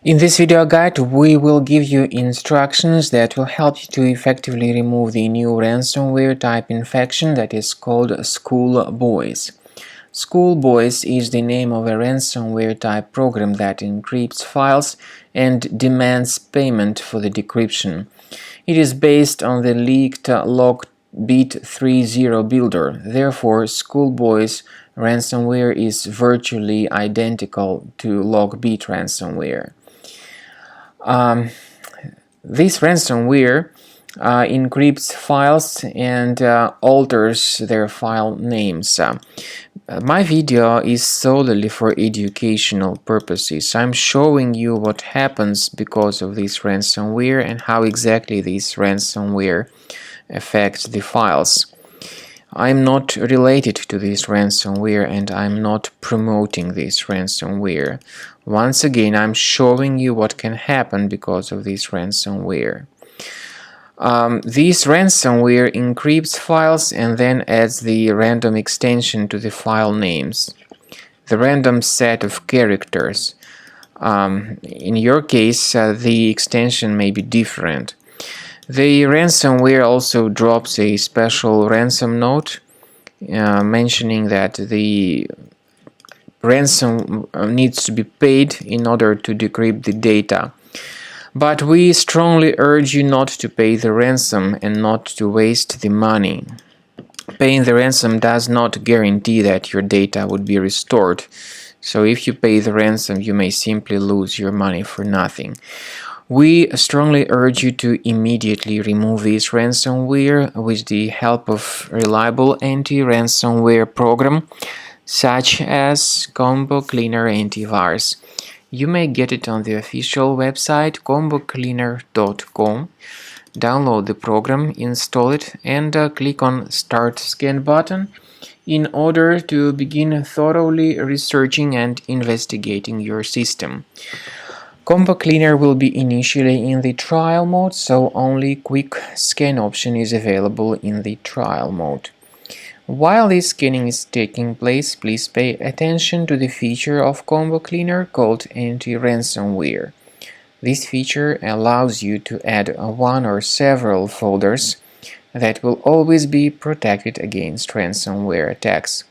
In this video guide, we will give you instructions that will help you to effectively remove the new ransomware type infection that is called SchoolBoys. SchoolBoys is the name of a ransomware type program that encrypts files and demands payment for the decryption. It is based on the leaked LockBit 3.0 builder. Therefore, SchoolBoys ransomware is virtually identical to LockBit ransomware. This ransomware encrypts files and alters their file names. My video is solely for educational purposes. I'm showing you what happens because of this ransomware and how exactly this ransomware affects the files. I'm not related to this ransomware and I'm not promoting this ransomware. Once again, I'm showing you what can happen because of this ransomware. This ransomware encrypts files and then adds the random extension to the file names, the random set of characters. In your case, the extension may be different. The ransomware also drops a special ransom note mentioning that the ransom needs to be paid in order to decrypt the data. But we strongly urge you not to pay the ransom and not to waste the money. Paying the ransom does not guarantee that your data would be restored. So if you pay the ransom, you may simply lose your money for nothing. We strongly urge you to immediately remove this ransomware with the help of reliable anti-ransomware program such as Combo Cleaner Antivirus. You may get it on the official website combocleaner.com. Download the program, install it, and click on Start Scan button in order to begin thoroughly researching and investigating your system. Combo Cleaner will be initially in the trial mode, so only quick scan option is available in the trial mode. While this scanning is taking place, please pay attention to the feature of Combo Cleaner called Anti-Ransomware. This feature allows you to add one or several folders that will always be protected against ransomware attacks.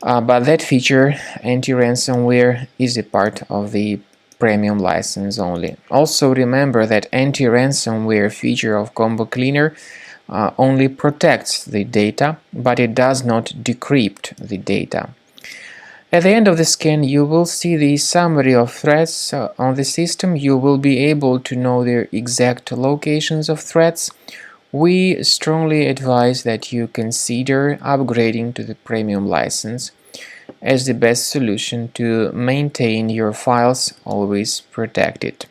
But that feature, Anti-Ransomware, is a part of the premium license only. Also remember that anti-ransomware feature of Combo Cleaner only protects the data, but it does not decrypt the data. At the end of the scan, you will see the summary of threats on the system. You will be able to know their exact locations of threats. We strongly advise that you consider upgrading to the premium license as the best solution to maintain your files always protected.